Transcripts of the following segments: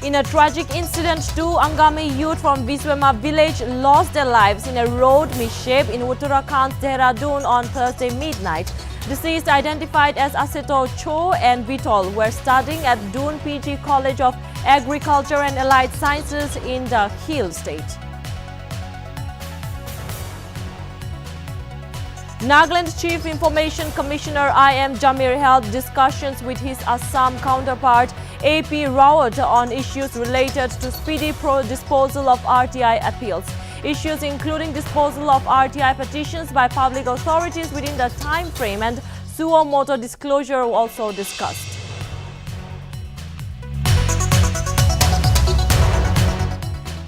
In a tragic incident, two Angami youth from Viswema village lost their lives in a road mishap in Uttarakhand's Dehradun on Thursday midnight. Deceased, identified as Aseto Cho and Vitol, were studying at Doon PG College of Agriculture and Allied Sciences in the Hill State. Nagaland Chief Information Commissioner I.M. Jamir held discussions with his Assam counterpart A.P. Rawat on issues related to speedy disposal of RTI appeals. Issues including disposal of RTI petitions by public authorities within the time frame and suo motu disclosure were also discussed.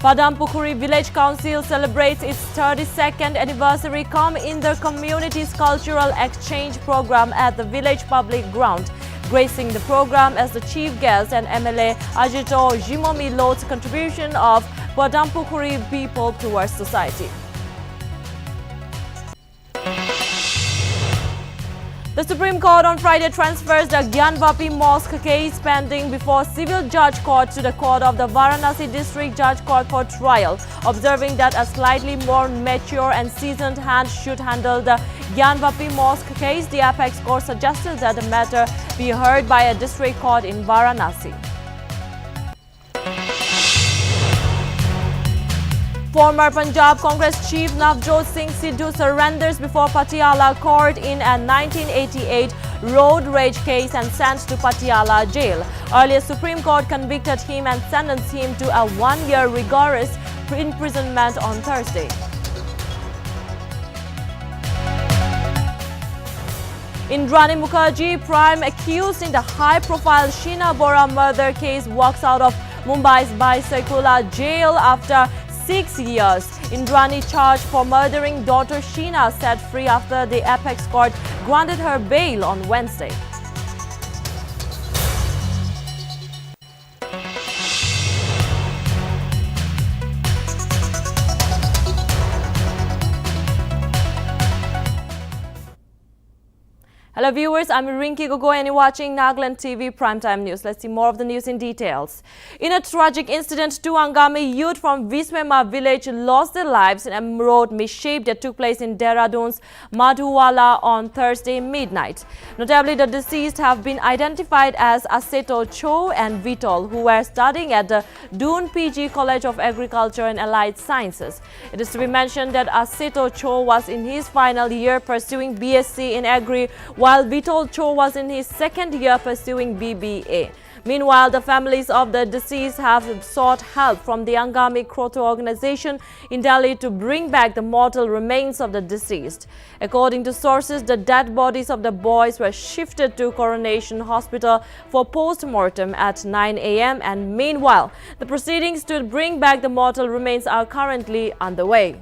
Padampukuri Village Council celebrates its 32nd anniversary Come in the Community's cultural exchange program at the village public ground. Gracing the program as the chief guest and MLA Ajito Jimomi Lot's contribution of Padampukuri people towards society. The Supreme Court on Friday transfers the Gyanvapi Mosque case pending before Civil Judge Court to the court of the Varanasi District Judge Court for trial, observing that a slightly more mature and seasoned hand should handle the Gyanvapi Mosque case. The apex court suggested that the matter be heard by a district court in Varanasi. Former Punjab Congress chief Navjot Singh Sidhu surrenders before Patiala court in a 1988 road rage case and sent to Patiala jail. Earlier, Supreme Court convicted him and sentenced him to a one-year rigorous imprisonment on Thursday. Indrani Mukherjee, prime accused in the high-profile Sheena Bora murder case, walks out of Mumbai's Baisekula jail after 6 years. Indrani, charged for murdering daughter Sheena, set free after the apex court granted her bail on Wednesday. Hello viewers, I'm Rinki Gogoi and you're watching Nagaland TV Primetime News. Let's see more of the news in details. In a tragic incident, two Angami youth from Viswema village lost their lives in a road mishap that took place in Dehradun's Madhuwala on Thursday midnight. Notably, the deceased have been identified as Aseto Cho and Vitol, who were studying at the Doon PG College of Agriculture and Allied Sciences. It is to be mentioned that Aseto Cho was in his final year pursuing BSc in Agri, while Vitol Cho was in his second year pursuing BBA. Meanwhile, the families of the deceased have sought help from the Angami Kroto organization in Delhi to bring back the mortal remains of the deceased. According to sources, the dead bodies of the boys were shifted to Coronation Hospital for post-mortem at 9 a.m. and meanwhile, the proceedings to bring back the mortal remains are currently underway.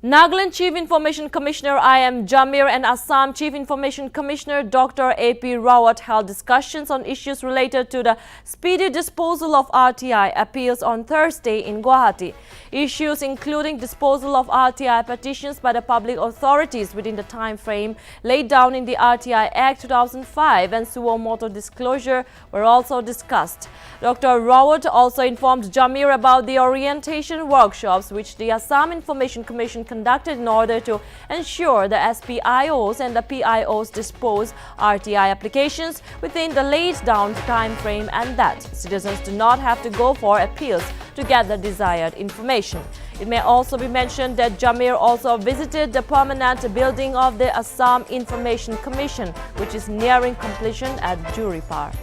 Nagaland Chief Information Commissioner I.M. Jamir and Assam Chief Information Commissioner Dr. A.P. Rawat held discussions on issues related to the speedy disposal of RTI appeals on Thursday in Guwahati. Issues including disposal of RTI petitions by the public authorities within the time frame laid down in the RTI Act 2005 and suo motu disclosure were also discussed. Dr. Rawat also informed Jamir about the orientation workshops which the Assam Information Commission conducted in order to ensure the SPIOs and the PIOs dispose RTI applications within the laid down time frame and that citizens do not have to go for appeals to get the desired information. It may also be mentioned that Jamir also visited the permanent building of the Assam Information Commission, which is nearing completion at Juripar.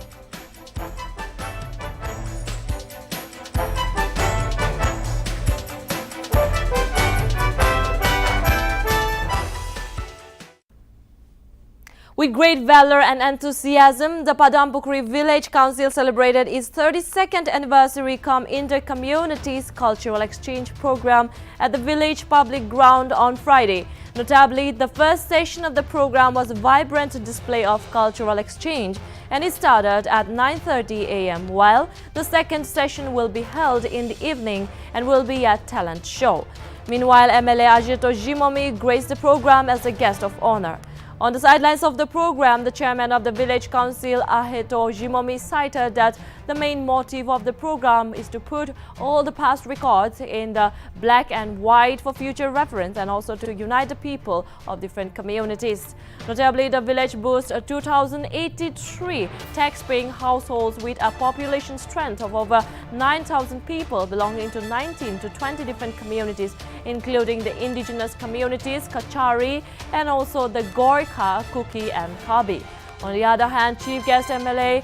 With great valor and enthusiasm, the Padampukri Village Council celebrated its 32nd anniversary cum inter-communities cultural exchange program at the village public ground on Friday. Notably, the first session of the program was a vibrant display of cultural exchange and it started at 9:30 a.m. while the second session will be held in the evening and will be a talent show. Meanwhile, MLA Ajito Jimomi graced the program as a guest of honor. On the sidelines of the program, the chairman of the village council, Ajito Jimomi, cited that the main motive of the program is to put all the past records in the black and white for future reference and also to unite the people of different communities. Notably, the village boasts 2,083 tax-paying households with a population strength of over 9,000 people belonging to 19 to 20 different communities, including the indigenous communities, Kachari, and also the Gorkha, Kuki, and Kabi. On the other hand, Chief Guest MLA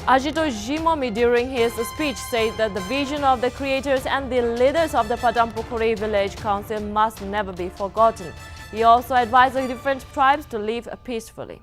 Ajito Jimomi during his speech said that the vision of the creators and the leaders of the Padampukri Village Council must never be forgotten. He also advised the different tribes to live peacefully.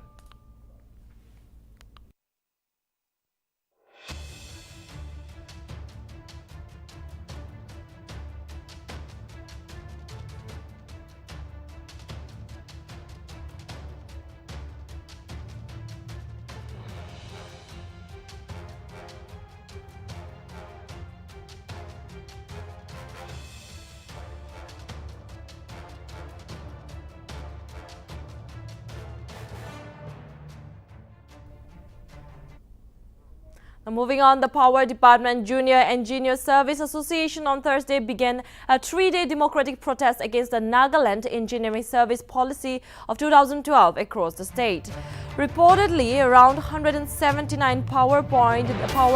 Now moving on, the Power Department Junior Engineer Service Association on Thursday began a three-day democratic protest against the Nagaland Engineering Service Policy of 2012 across the state. Reportedly, around 179 Power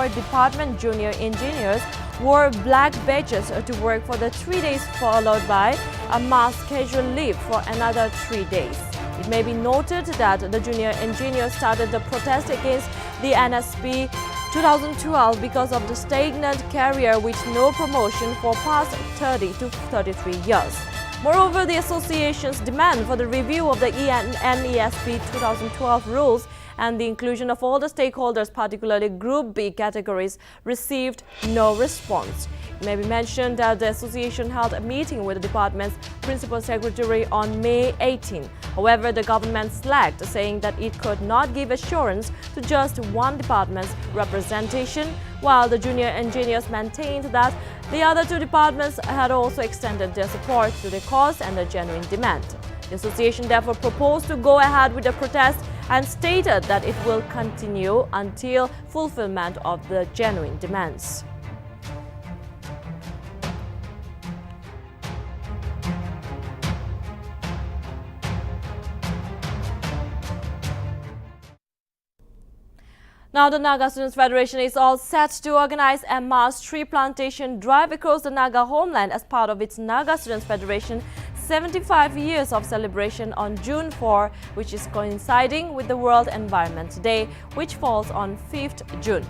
Department Junior Engineers wore black badges to work for the 3 days, followed by a mass casual leave for another 3 days. It may be noted that the junior engineers started the protest against the NSP 2012 because of the stagnant career with no promotion for past 30 to 33 years. Moreover, the association's demand for the review of the NESP 2012 rules and the inclusion of all the stakeholders, particularly Group B categories, received no response. It may be mentioned that the association held a meeting with the department's principal secretary on May 18. However, the government slacked, saying that it could not give assurance to just one department's representation, while the junior engineers maintained that the other two departments had also extended their support to the cause and the genuine demand. The association therefore proposed to go ahead with the protest and stated that it will continue until fulfillment of the genuine demands. Now, the Naga Students Federation is all set to organize a mass tree plantation drive across the Naga homeland as part of its Naga Students Federation 75 years of celebration on June 4, which is coinciding with the World Environment Day, which falls on 5th June.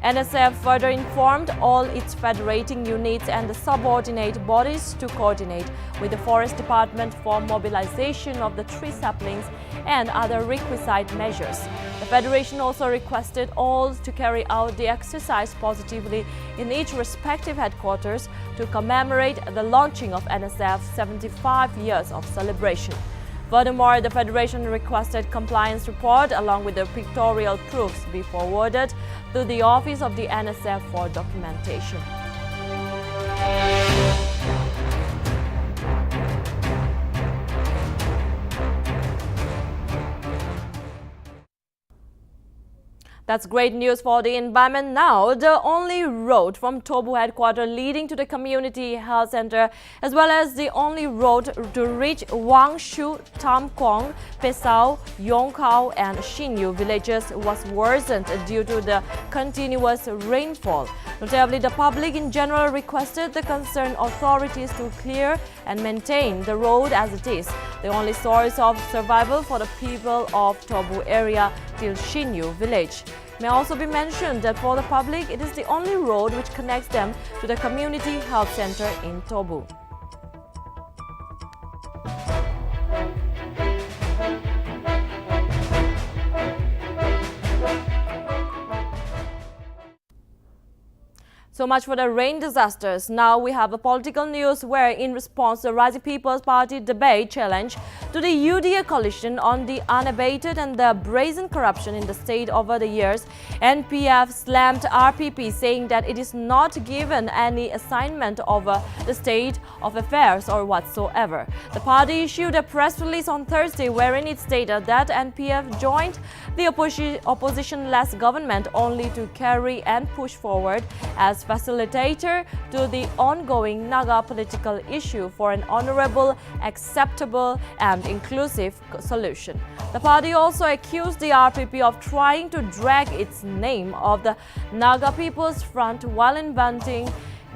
NSF further informed all its federating units and the subordinate bodies to coordinate with the Forest Department for mobilization of the tree saplings and other requisite measures. The Federation also requested all to carry out the exercise positively in each respective headquarters to commemorate the launching of NSF's 75 years of celebration. Furthermore, the Federation requested compliance report along with the pictorial proofs be forwarded to the Office of the NSF for documentation. That's great news for the environment. Now, the only road from Tobu headquarters leading to the community health center, as well as the only road to reach Wangshu, Tamkwang, Pesao, Yongkao, and Xinyu villages was worsened due to the continuous rainfall. Notably, the public in general requested the concerned authorities to clear and maintain the road as it is, the only source of survival for the people of Tobu area till Xinyu village. May also be mentioned that for the public, it is the only road which connects them to the community health center in Tobu. So much for the rain disasters. Now we have a political news where, in response to the Rising People's Party debate challenge to the UDA coalition on the unabated and the brazen corruption in the state over the years, NPF slammed RPP, saying that it is not given any assignment over the state of affairs or whatsoever. The party issued a press release on Thursday wherein it stated that NPF joined the opposition-less government only to carry and push forward as facilitator to the ongoing Naga political issue for an honorable, acceptable and inclusive solution. The party also accused the RPP of trying to drag its name of the Naga People's Front while inventing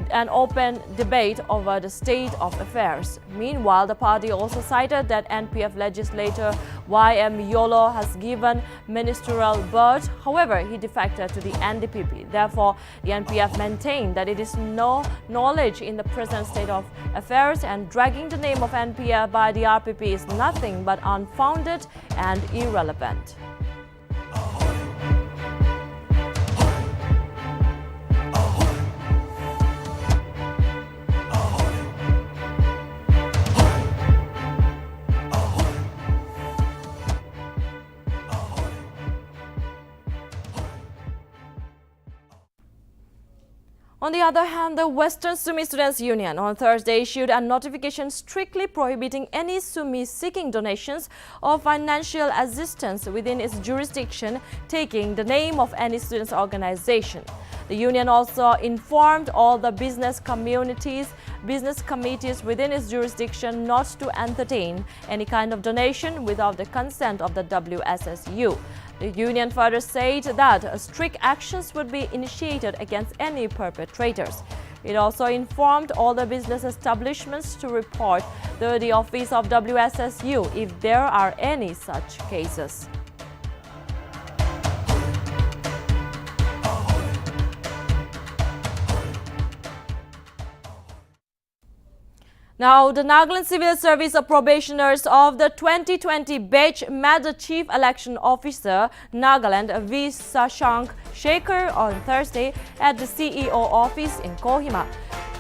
an open debate over the state of affairs. Meanwhile, the party also cited that NPF legislator Y.M. Yolo has given ministerial berth. However, he defected to the NDPP. Therefore, the NPF maintained that it is no knowledge in the present state of affairs, and dragging the name of NPF by the RPP is nothing but unfounded and irrelevant. On the other hand, the Western Sumi Students Union on Thursday issued a notification strictly prohibiting any Sumi seeking donations or financial assistance within its jurisdiction taking the name of any students' organization. The union also informed all the business committees within its jurisdiction not to entertain any kind of donation without the consent of the WSSU. The union further said that strict actions would be initiated against any perpetrators. It also informed all the business establishments to report to the office of WSSU if there are any such cases. Now, the Nagaland Civil Service Probationers of the 2020 batch met the Chief Election Officer, Nagaland V. Sashank Shekhar, on Thursday at the CEO office in Kohima.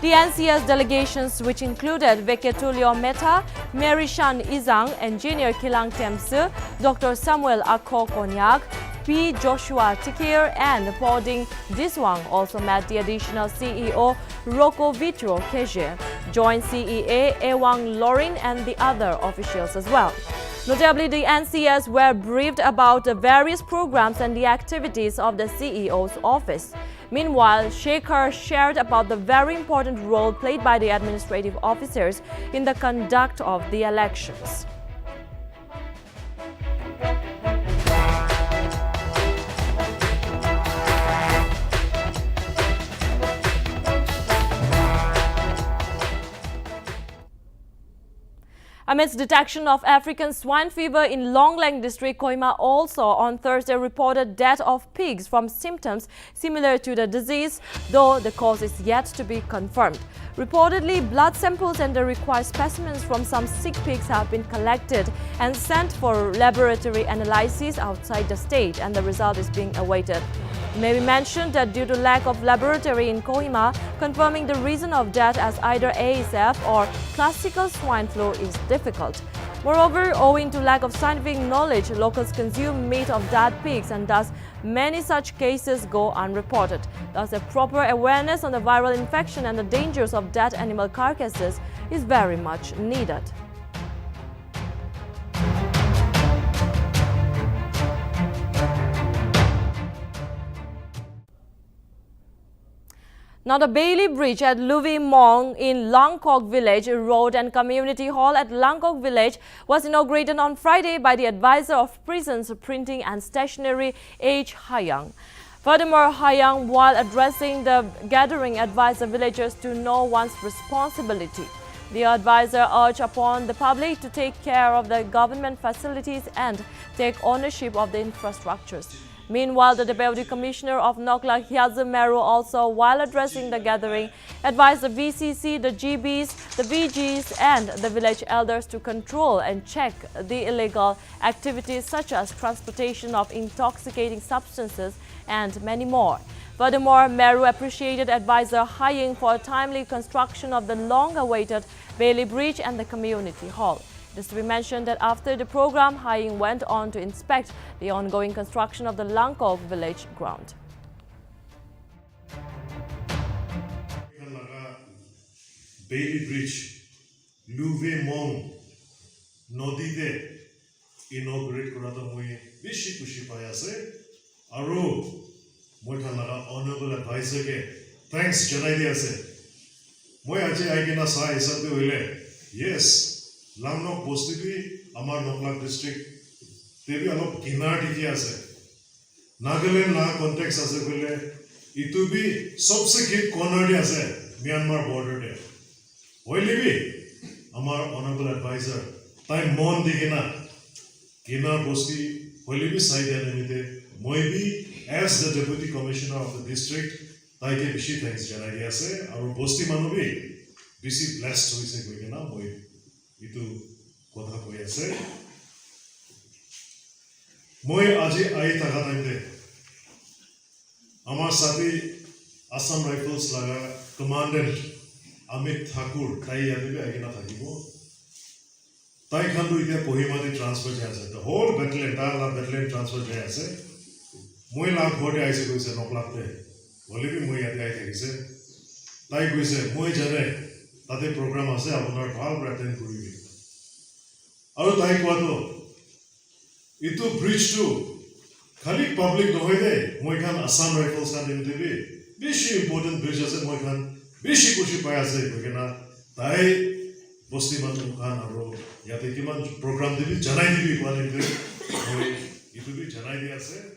The NCS delegations, which included Veketulio Mehta, Mary Shan Izang, Engineer Kilang Temsu, Dr. Samuel Akko Konyak, P. Joshua Tikir and Poding Diswang, also met the additional CEO Roko Vitro Keje, joint CEA Ewang Lorin and the other officials as well. Notably, the NCS were briefed about the various programs and the activities of the CEO's office. Meanwhile, Shekhar shared about the very important role played by the administrative officers in the conduct of the elections. Amidst detection of African swine fever in Longlang district, Kohima also on Thursday reported death of pigs from symptoms similar to the disease, though the cause is yet to be confirmed. Reportedly, blood samples and the required specimens from some sick pigs have been collected and sent for laboratory analysis outside the state, and the result is being awaited. It may be mentioned that due to lack of laboratory in Kohima, confirming the reason of death as either ASF or classical swine flu is difficult. Moreover, owing to lack of scientific knowledge, locals consume meat of dead pigs, and thus many such cases go unreported. Thus, a proper awareness on the viral infection and the dangers of dead animal carcasses is very much needed. Now, the Bailey Bridge at Luvi Mong in Langkok Village Road and Community Hall at Langkok Village was inaugurated on Friday by the advisor of prisons, printing and stationery H. Hayang. Furthermore, Hayang, while addressing the gathering, advised the villagers to know one's responsibility. The advisor urged upon the public to take care of the government facilities and take ownership of the infrastructures. Meanwhile, the Deputy Commissioner of Nokla Hyazum Meru also, while addressing the gathering, advised the VCC, the GBs, the VGs and the village elders to control and check the illegal activities such as transportation of intoxicating substances and many more. Furthermore, Meru appreciated advisor Haying for timely construction of the long-awaited Bailey Bridge and the community hall. It is to be mentioned that after the program, Haying went on to inspect the ongoing construction of the Langkov village ground. Bailey Bridge, Luve Mong, Nodide, inaugurate Kurata Mui, Bishi Kushi Payase, Aro, Moitanaga, honorable advisor, thanks, Janaidiase. Moyaji Agina Sai Satu yes, Lamnok Postibi, Amar Noklak district, Tebi Alop Ginar Dikiase. Nagaland La context as a Vile, Itubi, subsequent corner Diase, Myanmar border. Oilibi, Amar honorable advisor, time Mon Digina, Gina Posti, Oilibi Saida Limite, Moibi, as the deputy commissioner of the district, Taike Bishi thanks Janadiase, our Posti Manubi, Bishi blessed to say Gwigina, Moi, Itu Kotha Koyase. Moi Aji Ai Takatainde, Amar Sati, Assam Rifles Laga, Commandant. Amit Thakur, Tai Yadibi Agina Thakibo. Tai Khandu Ida Kohima transfer Jase. The whole battle, entire battle transfer Jase. Moi Lag Hote Ise Guise Noklapte. Olivi Moi Yadi Ise. Tai Guise, Moi Jane, Tate program Ase, Abunar Bhal Braten Kuribi. Aru Tai Kwato. Itu bridge to Khali public Nohede, Moi Khan Assam Rifles and Nltv. Bishi important bridge Ase Moi Khan. Bishi Kushi Payase, Bogena, Tai, Postiman Khan, Aro, Yatikiman program, the Janai Divi, one in it will be Janai Diase.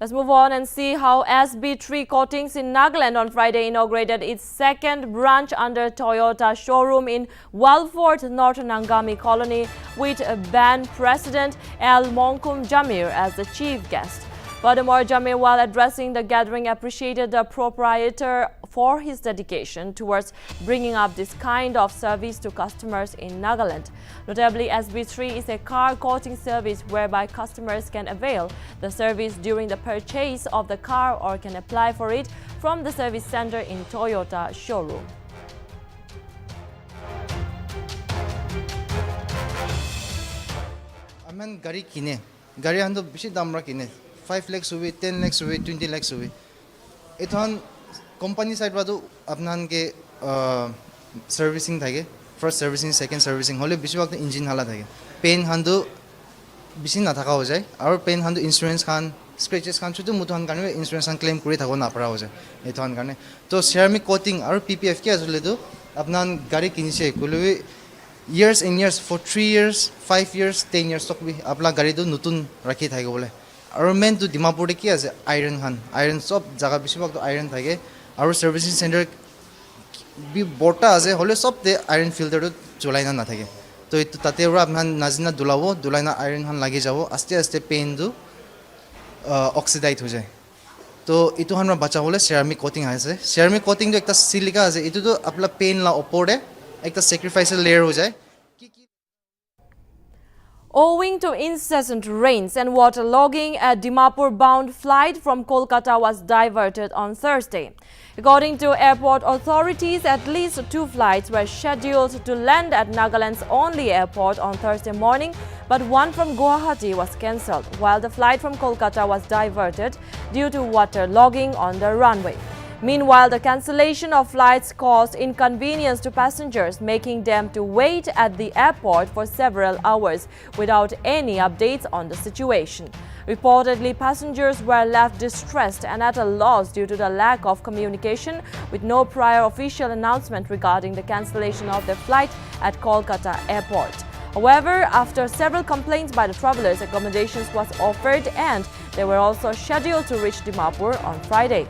Let's move on and see how SB3 Coatings in Nagaland on Friday inaugurated its second branch under Toyota showroom in Walford, Northern Angami Colony, with band president L. Monkum Jamir as the chief guest. Furthermore, Jamir, while addressing the gathering, appreciated the proprietor for his dedication towards bringing up this kind of service to customers in Nagaland. Notably, SB3 is a car coating service whereby customers can avail the service during the purchase of the car or can apply for it from the service center in Toyota showroom. Aman gari kine, gari hando bishi damra kine. 5 lakhs हुए 10 lakhs हुए 20 lakhs हुए Ethan company side बादो अपनान के servicing थाके first servicing second servicing होले BC वक्त engine हाला थाके पेन हंदो बिसी ना थाका हो जाए और पेन हंदो इंश्योरेंस खान स्क्रैचेस खान छुटु मुथान काने इंश्योरेंस खान क्लेम करि थाको ना परा हो जाए इथन काने तो सेरामिक कोटिंग और पीपीएफ के आजुले दो अपनान गाड़ी किनिसे कुलवे years and years for 3 years 5 years 10 years तक भी अपना गाड़ी दो नतुन रखी थाके बोले और मेन तो डिमापुर की আছে आयरन खान आयरन सब जगह बेसिभाग तो आयरन থাকে और सर्विसिंग सेंटर भी बटा আছে হলে সব তে আয়রন ফিল্টারটো জ্বলাই না থাকে তো এটো তাতে ওরা আপনার নাজিনা দুলাবো দুলাইনা আয়রন খান লাগি যাব আস্তে আস্তে পেইনটো অক্সিডাইজ হৈ যায় তো এটো আমরা বাঁচা হলে সেরামিক কোটিং আছে সেরামিক কোটিং তো একটা সিলিকা আছে এটো তো আপলা পেইন লা ওপরে একটা স্যাক্রিফাইসাল লেয়ার হৈ যায় Owing to incessant rains and waterlogging, a Dimapur-bound flight from Kolkata was diverted on Thursday. According to airport authorities, at least 2 flights were scheduled to land at Nagaland's only airport on Thursday morning, but one from Guwahati was cancelled, while the flight from Kolkata was diverted due to waterlogging on the runway. Meanwhile, the cancellation of flights caused inconvenience to passengers, making them to wait at the airport for several hours without any updates on the situation. Reportedly, passengers were left distressed and at a loss due to the lack of communication, with no prior official announcement regarding the cancellation of their flight at Kolkata airport. However, after several complaints by the travelers, accommodations was offered and they were also scheduled to reach Dimapur on Friday.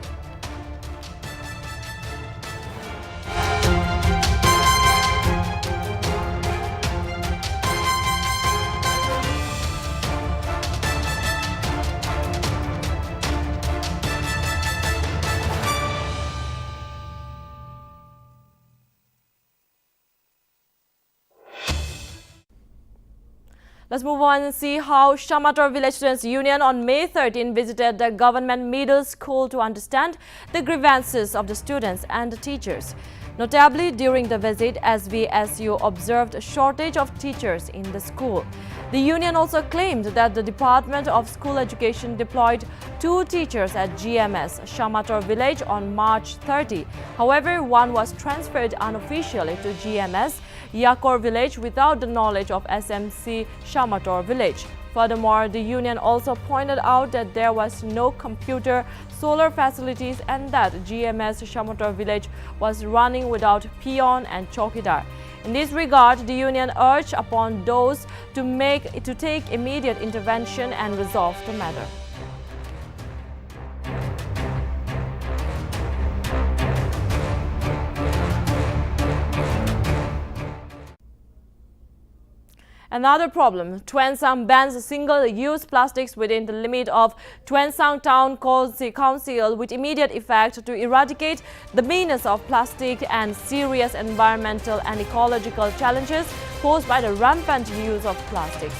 Let's move on and see how Shamator Village Students Union on May 13 visited the government middle school to understand the grievances of the students and the teachers. Notably, during the visit, SVSU observed a shortage of teachers in the school. The union also claimed that the Department of School Education deployed 2 teachers at GMS Shamator Village on March 30. However, one was transferred unofficially to GMS Yakor Village without the knowledge of SMC Shamator Village. Furthermore, the union also pointed out that there was no computer, solar facilities and that GMS Shamator Village was running without peon and chowkidar. In this regard, the union urged upon those to take immediate intervention and resolve the matter. Another problem, Tuan Sang bans single-use plastics within the limit of Tuan Sang Town Council with immediate effect to eradicate the menace of plastic and serious environmental and ecological challenges posed by the rampant use of plastics.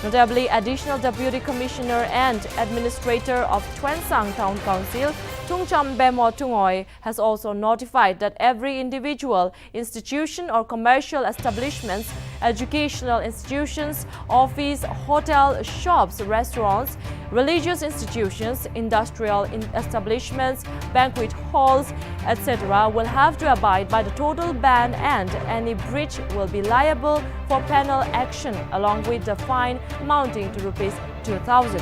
Notably, Additional Deputy Commissioner and Administrator of Tuan Sang Town Council, Tungcham Bemo Tungoy, has also notified that every individual, institution or commercial establishments, educational institutions, office, hotel, shops, restaurants, religious institutions, industrial establishments, banquet halls, etc. will have to abide by the total ban and any breach will be liable for penal action along with the fine amounting to Rs 2,000.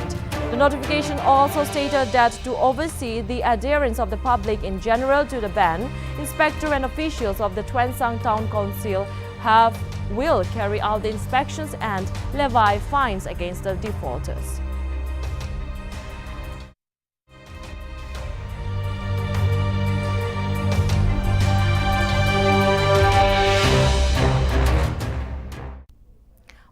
The notification also stated that to oversee the adherence of the public in general to the ban, inspector and officials of the Tuan Sang Town Council will carry out the inspections and levy fines against the defaulters.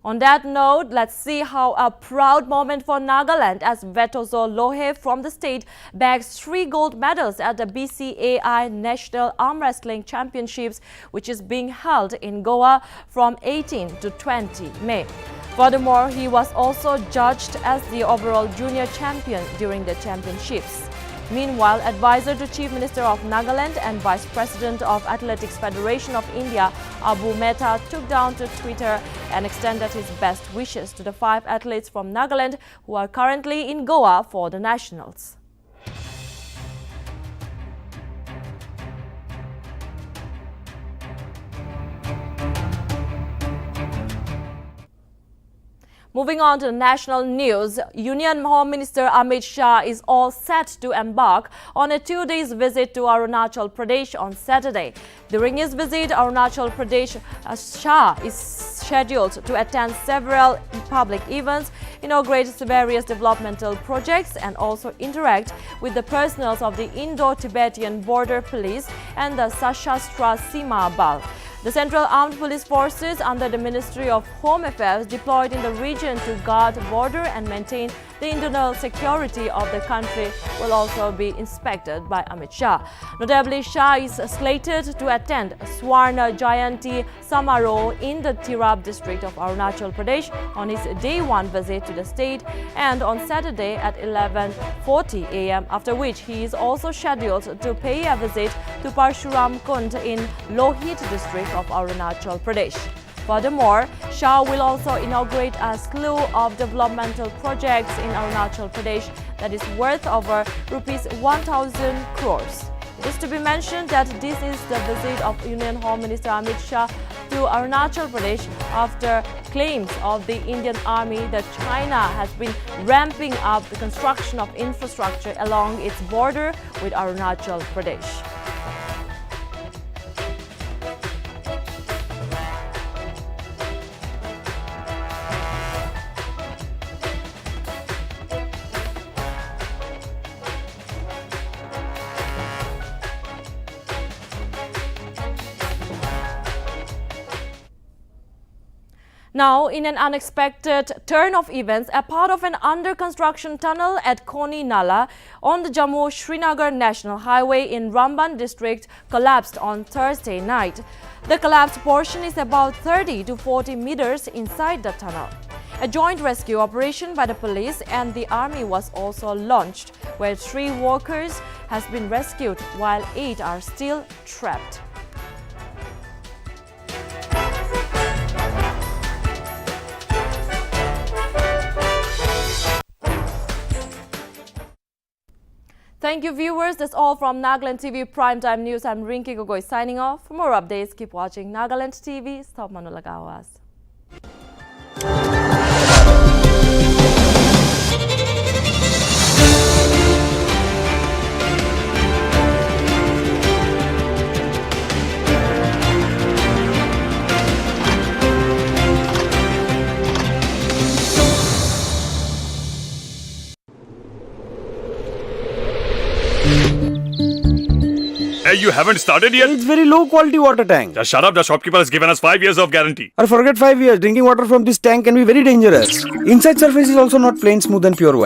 On that note, let's see how a proud moment for Nagaland as Vetozo Lohe from the state bags 3 gold medals at the BCAI National Arm Wrestling Championships, which is being held in Goa from 18 to 20 May. Furthermore, he was also judged as the overall junior champion during the championships. Meanwhile, advisor to Chief Minister of Nagaland and Vice President of Athletics Federation of India, Abu Mehta, took down to Twitter and extended his best wishes to the 5 athletes from Nagaland who are currently in Goa for the nationals. Moving on to the national news, Union Home Minister Amit Shah is all set to embark on a 2-day visit to Arunachal Pradesh on Saturday. During his visit, Arunachal Pradesh Shah is scheduled to attend several public events, inaugurate various developmental projects and also interact with the personnel of the Indo-Tibetan Border Police and the Sashastra Sima Bal. The Central Armed Police Forces under the Ministry of Home Affairs deployed in the region to guard the border and maintain the internal security of the country will also be inspected by Amit Shah. Notably, Shah is slated to attend Swarna Jayanti Samaro in the Tirap district of Arunachal Pradesh on his day 1 visit to the state and on Saturday at 11:40 a.m. after which he is also scheduled to pay a visit to Parshuram Kund in Lohit district of Arunachal Pradesh. Furthermore, Shah will also inaugurate a slew of developmental projects in Arunachal Pradesh that is worth over Rs 1,000 crores. It is to be mentioned that this is the visit of Union Home Minister Amit Shah to Arunachal Pradesh after claims of the Indian Army that China has been ramping up the construction of infrastructure along its border with Arunachal Pradesh. Now, in an unexpected turn of events, a part of an under-construction tunnel at Koni Nala on the Jammu-Srinagar National Highway in Ramban district collapsed on Thursday night. The collapsed portion is about 30 to 40 meters inside the tunnel. A joint rescue operation by the police and the army was also launched, where 3 workers has been rescued while 8 are still trapped. Thank you, viewers. That's all from Nltv Primetime News. I'm Rinki Gogoi signing off. For more updates, keep watching Nltv. Stop Manulagawas. Hey, you haven't started yet? It's very low quality water tank. Just shut up. The shopkeeper has given us 5 years of guarantee. Or forget 5 years. Drinking water from this tank can be very dangerous. Inside surface is also not plain, smooth and pure white.